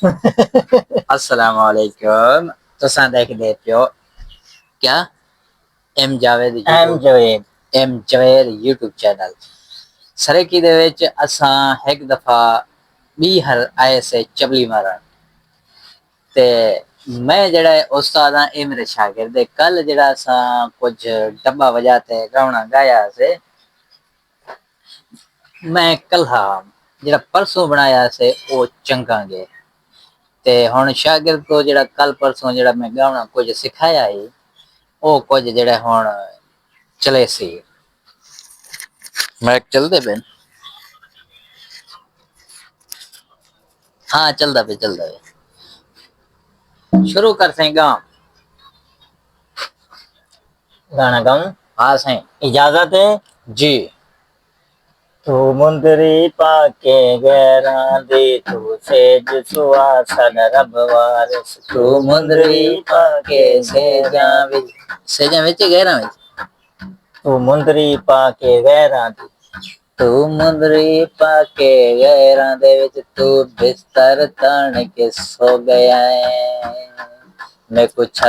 अस्सलाम वालेकुम। तुसां देखदे पियो क्या M Javed YouTube channel Saraiki दे विच असां एक दफा बी हर आए से चबली मारन ते मैं जेड़ा उस्ताद हां ए मेरे शागिर्द है। कल जेड़ा असां कुछ डब्बा वजाते गाना गाया से मैं कल जेड़ा परसों बनाया से ओ चंगा गए ते हुन शागिर्द को जेड़ा कल परसों जेड़ा मैं गाना कुछ सिखाया ही ओ कुछ जेड़ा हुन चले सी मैं चलदे पे हाँ चलदा पे शुरू कर सही गांव गाना गाऊं? हाँ सही इजाजत है? जी। तू मुंदरी पाके गैरां दी तू सेज सुवासन रब वारिस तू मुंदरी पाके सेजां विच गहरां विच तू मुंदरी पाके गैरां दी तू मुंदरी पाके गैरां दे विच तू बिस्तर तान के सो गया है। मैं कुछ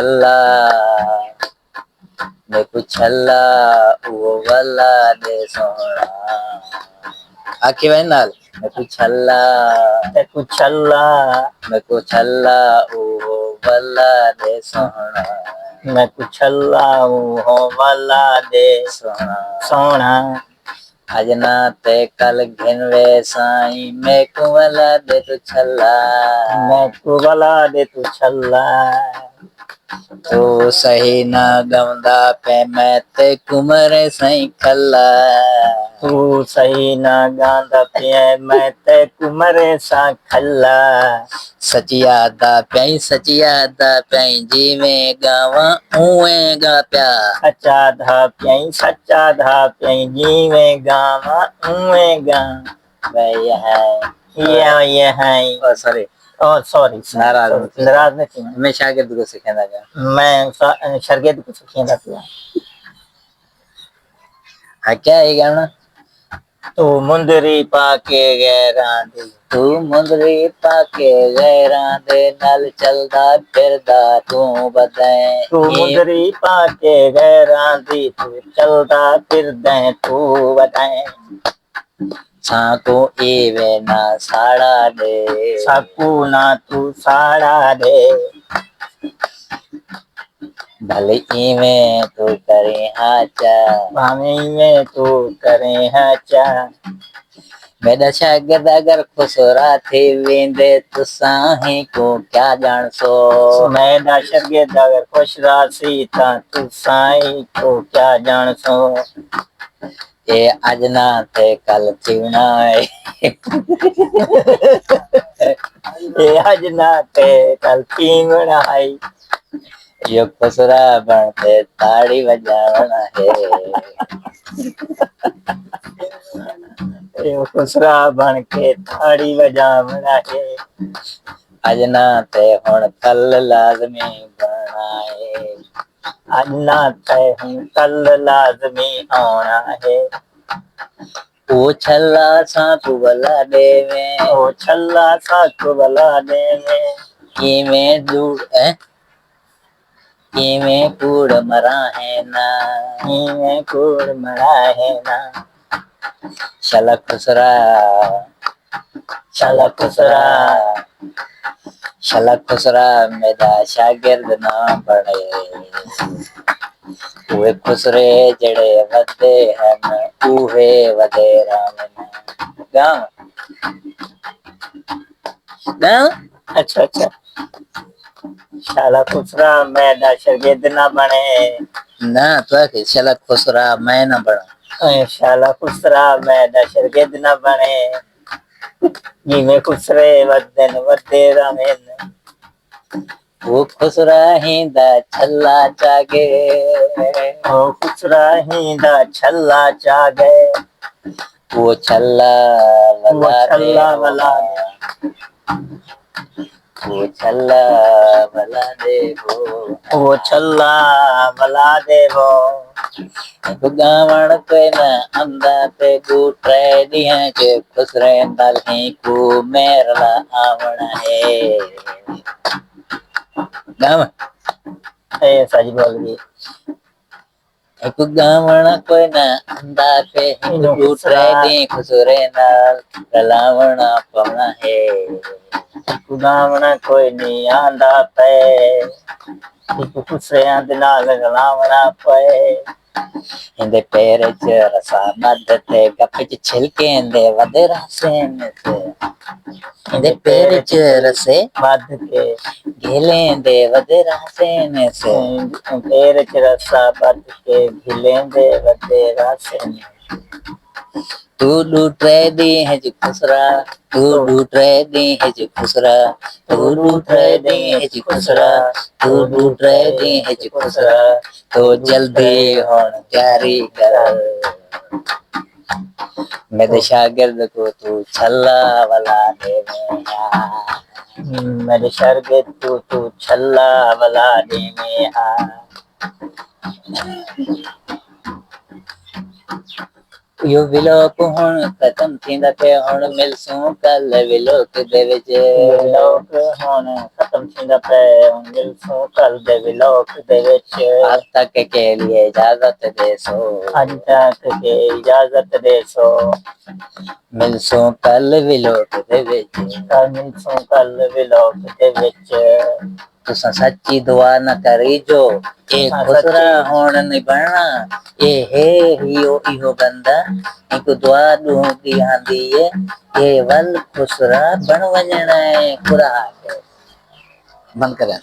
वो वाला दे सोना आके भाई नाल मैं कुछ वो वाला दे सोना मैं कुछ हो वाला दे सोना अजना ते कल घिनवे साई मैं कुवला दे तू छल्ला मैं कुवला दे तू छल्ला तू सही ना गवंदा पे मैं ते कुमरे सही खल्ला तू सही ना गांदा पे मैं ते कुमरे सा खल्ला सचिया दा प्याई जिवें गावा उवें गा प्या सच्चा धा प्याई जिवें गावा उवें गा ये है सॉरी सॉरी नाराज नहीं मैं शागिर्द को सिखाना मैं शागिर्द को सिखाना था हाँ क्या है गाना तू मुंदरी पाके गैरां दी तू मुंदरी पाके गैरां दे नाल चलदा फिरदा तू बदाए तू मुंदरी पाके गैरां दी तू चलदा फिरदा तू बदाए साको एवे ना साड़ा दे साकू ना तू साड़ा दे भले इवें तू करे हाचा भावे में तू करे हाचा मेरा शागिर्द अगर खुसरा थे वेंदे तो साही को क्या जान सो मेरा शागिर्द अगर खुसरा सी ता तू साई को क्या जान सो ये अजना थे कल थीवना ये अजना थे कल थीवना है यो खुसरा बनते ताड़ी बजावना है यो खुसरा बन के ताड़ी बजावना है अजना ते हुन कल लाजमी बनाए अजना ते हुन कल लाजमी आना है ओ छल्ला सा कुबला देवे ओ छल्ला सा कुबला देवे इवें दूर इवें कूड़ मरा है ना इवें कूड़ मरा है ना शला खुसरा मेरा शागिर्द ना बने वे खुसरे जड़े वदे हन उहे वदेरा गाँव अच्छा शाला खुसरा मेरा शागिर्द ना बने ना तो शाला खुसरा मैं ना बना शाला खुसरा मेरा शागिर्द ना बने जिमें खुसरे वदन वदेरा में वो खुसरा हिंदा छल्ला जागे वो खुसरा हिंदा छल्ला जागे वो छल्ला वाला वो छल्ला वाला देवो वो छल्ला वाला देवो गावण कोई न अंदा ते गुट्रे दिया के खुसरे दलही को मेरला आवण है गाव सच बोल गई एक गावण कोई न अंदा ते गुट्रे दी खुसरे नाल गलावण पवना है गावना कोई नहीं आंदा पे खुसरियां दे नाल गलावना पे इंदे पैर च रसा मद ते गप च छिलके इंदे वदरा सेन से इंदे पैर च रसे मद के घेले इंदे वदरा सेन से पैर च रसा मद के घिले दे वदेरा सेन तू लूटे दी है जो खुसरा तू लूटे दी है जो खुसरा तू लूटे दी है जो खुसरा तू लूटे दी है जो खुसरा तो जल्दी होन तैयारी कर मेरे शागिर्द को तू छल्ला वाला दे मेरे शागिर्द को तू छल्ला वाला दे में आ यो विलोक हुण खत्म थींदा पे हुण मिलसूं कल विलोक दे विच विलोक हुण खत्म थींदा पे हुण मिलसूं कल दे विलोक दे विच आज तक के लिए इजाजत दे सो आज तक के इजाजत दे सो मिलसूं कल विलोक दे विच मिलसूं कल विलोक दे विच तुसा सच्ची दुआ न करी जो ए खुसरा होण नहीं बनना ए है हियो इहो बंदा एक दुआ दूंगी आंदी है ये वल खुसरा बन वञणा है खुरा बंद करें।